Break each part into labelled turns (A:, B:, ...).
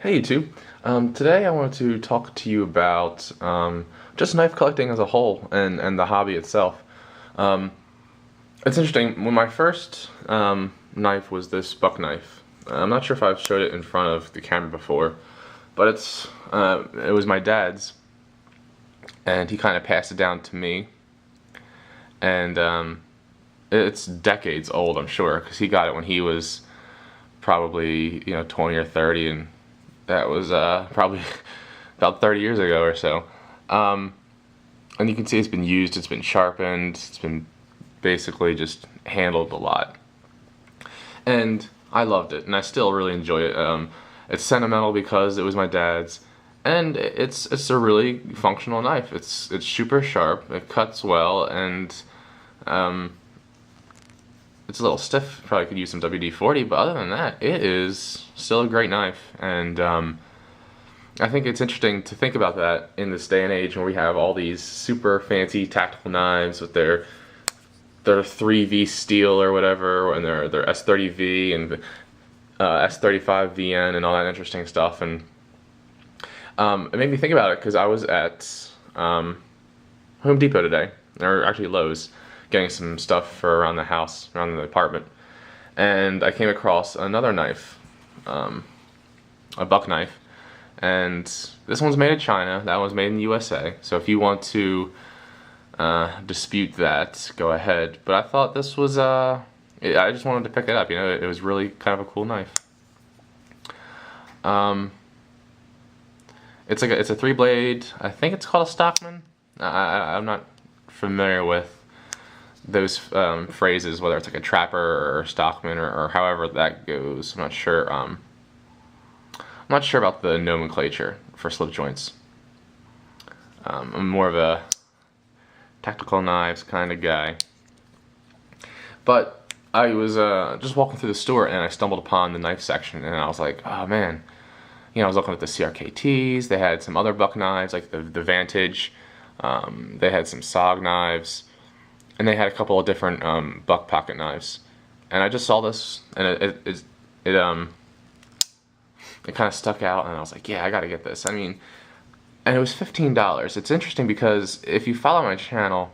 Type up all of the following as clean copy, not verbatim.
A: Hey YouTube. Today I wanted to talk to you about just knife collecting as a whole and the hobby itself. Um, it's interesting. When my first knife was this buck knife. I'm not sure if I've showed it in front of the camera before, but it was my dad's, and he kind of passed it down to me, and it's decades old, I'm sure, because he got it when he was probably 20 or 30, and that was probably about 30 years ago or so. Um, and you can see it's been used, it's been sharpened, it's been basically just handled a lot. And I loved it, and I still really enjoy it. It's sentimental because it was my dad's, and it's a really functional knife. It's super sharp, it cuts well, and um, it's a little stiff. Probably could use some WD-40, but other than that, it is still a great knife. And I think it's interesting to think about that in this day and age when we have all these super fancy tactical knives with their 3V steel or whatever, and their S30V and S35VN and all that interesting stuff. And it made me think about it because I was at Home Depot today, or actually Lowe's, getting some stuff for around the house, around the apartment, and I came across another knife, a buck knife, and this one's made in China, that one's made in the USA, so if you want to dispute that, go ahead. But I thought this was, I just wanted to pick it up, it was really kind of a cool knife. It's a 3-blade, I think it's called a Stockman. I'm not familiar with those phrases, whether it's like a trapper or stockman or however that goes. I'm not sure. I'm not sure about the nomenclature for slip joints. I'm more of a tactical knives kind of guy. But I was just walking through the store and I stumbled upon the knife section and I was like, oh man. I was looking at the CRKTs. They had some other buck knives like the Vantage. They had some SOG knives. And they had a couple of different buck pocket knives, and I just saw this, and it kind of stuck out, and I was like, yeah, I gotta get this. I mean, and it was $15. It's interesting because if you follow my channel,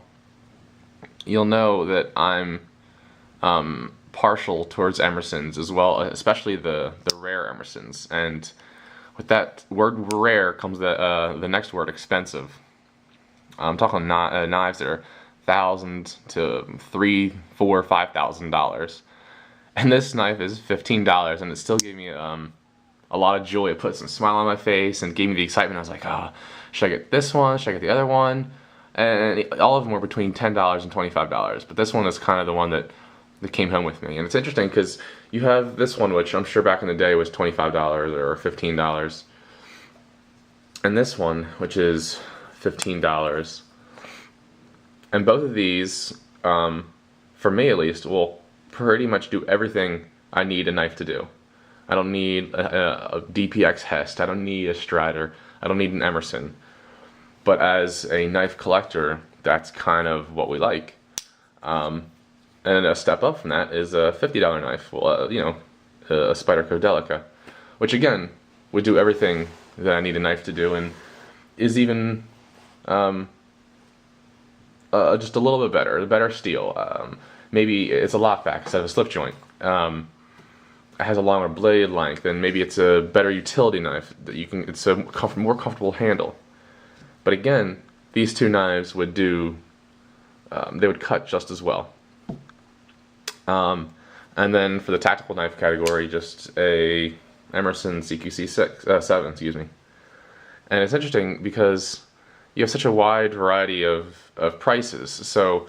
A: you'll know that I'm partial towards Emerson's as well, especially the rare Emerson's. And with that word rare comes the next word, expensive. I'm talking knives that are $1,000 to $3,000, $4,000, $5,000, and this knife is $15, and it still gave me a lot of joy. It put some smile on my face and gave me the excitement. I was like, oh, should I get this one? Should I get the other one? And all of them were between $10 and $25, but this one is kind of the one that came home with me. And it's interesting because you have this one, which I'm sure back in the day was $25 or $15, and this one, which is $15. And both of these, for me at least, will pretty much do everything I need a knife to do. I don't need a DPX Hest, I don't need a Strider, I don't need an Emerson. But as a knife collector, that's kind of what we like. And a step up from that is a $50 knife, well, a Spyderco Delica, which again, would do everything that I need a knife to do, and is even just a little bit better, the better steel. Maybe it's a lockback instead of a slip joint. It has a longer blade length, and maybe it's a better utility knife that you can. It's a more comfortable handle. But again, these two knives would do. They would cut just as well. And then for the tactical knife category, just a Emerson CQC 7, excuse me. And it's interesting because you have such a wide variety of prices. So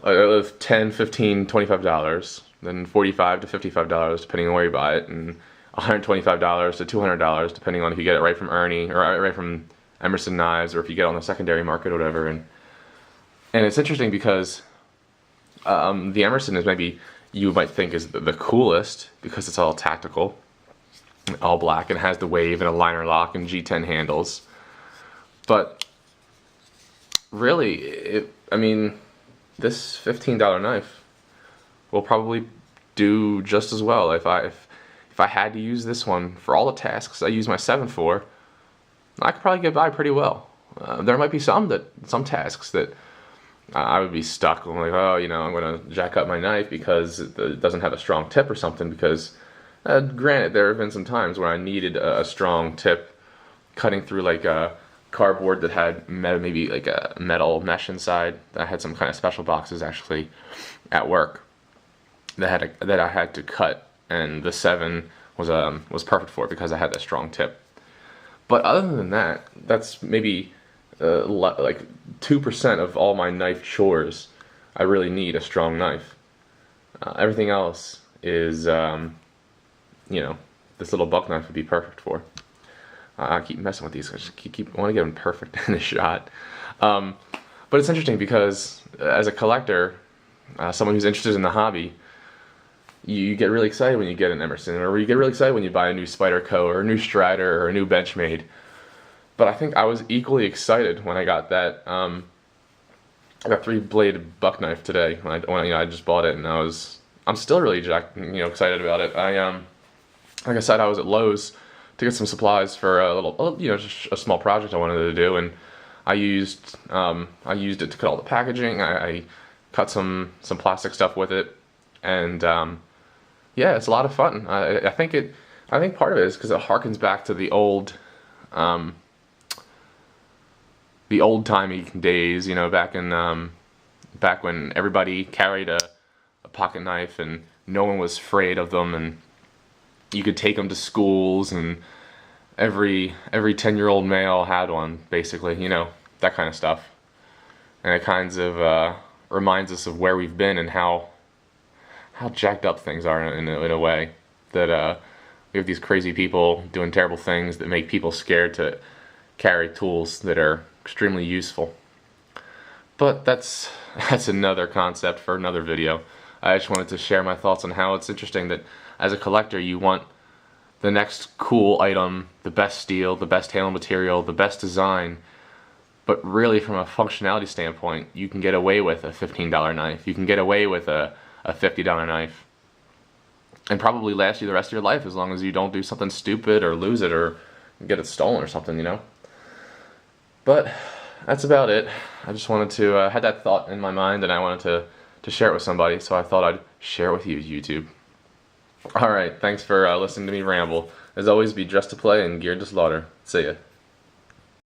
A: of $10, $15, $25, then $45 to $55 depending on where you buy it, and $125 to $200 depending on if you get it right from Ernie or right from Emerson Knives, or if you get it on the secondary market or whatever. And it's interesting because the Emerson is maybe you might think is the coolest because it's all tactical, all black, and has the wave and a liner lock and G10 handles. But really, I mean, this $15 knife will probably do just as well. If if I had to use this one for all the tasks I use my 7 for, I could probably get by pretty well. There might be some tasks that I would be stuck. I'm like, oh, I'm going to jack up my knife because it doesn't have a strong tip or something. Because, granted, there have been some times where I needed a strong tip, cutting through like a cardboard that had maybe like a metal mesh inside. I had some kind of special boxes actually at work that I had to cut, and the 7 was perfect for it because I had that strong tip. But other than that, that's maybe like 2% of all my knife chores. I really need a strong knife. Everything else is, this little buck knife would be perfect for. I keep messing with these. I just I want to get them perfect in a shot. But it's interesting because as a collector, someone who's interested in the hobby, you get really excited when you get an Emerson, or you get really excited when you buy a new Spyderco or a new Strider or a new Benchmade. But I think I was equally excited when I got that. I got 3-bladed buck knife today when I just bought it, and I'm still really excited about it. Like I said, I was at Lowe's to get some supplies for just a small project I wanted to do, and I used it to cut all the packaging. I cut some plastic stuff with it, and yeah, it's a lot of fun. I think part of it is because it harkens back to the old-timey days, back when everybody carried a pocket knife and no one was afraid of them, and you could take them to schools, and every 10-year-old male had one, basically, that kind of stuff. And it kind of reminds us of where we've been and how jacked up things are in a way, that we have these crazy people doing terrible things that make people scared to carry tools that are extremely useful. But that's another concept for another video. I just wanted to share my thoughts on how it's interesting that as a collector you want the next cool item, the best steel, the best handle material, the best design, but really from a functionality standpoint, you can get away with a $15 knife. You can get away with a $50 knife and probably last you the rest of your life, as long as you don't do something stupid or lose it or get it stolen or something, But that's about it. I just wanted to had that thought in my mind, and I wanted to share it with somebody, so I thought I'd share it with you, YouTube. Alright, thanks for listening to me ramble. As always, be dressed to play and geared to slaughter. See ya.